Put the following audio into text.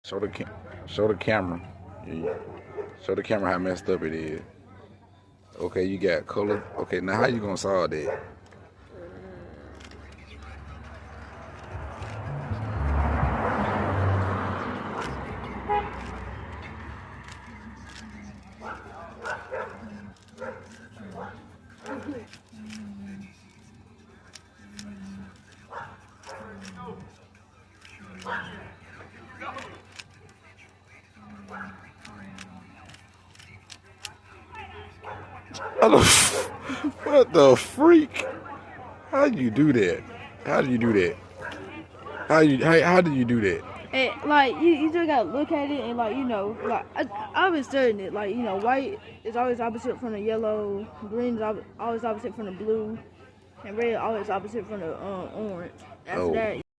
Show the show the camera. Yeah. Show the camera how messed up it is. Okay, you got color. Okay, now how you gonna solve that? What the freak? How do you do that? How do you do that? How do you do that? And like you just gotta look at it and like like I've been studying it. Like white is always opposite from the yellow, green is always opposite from the blue, and red always opposite from the orange. After Oh. that,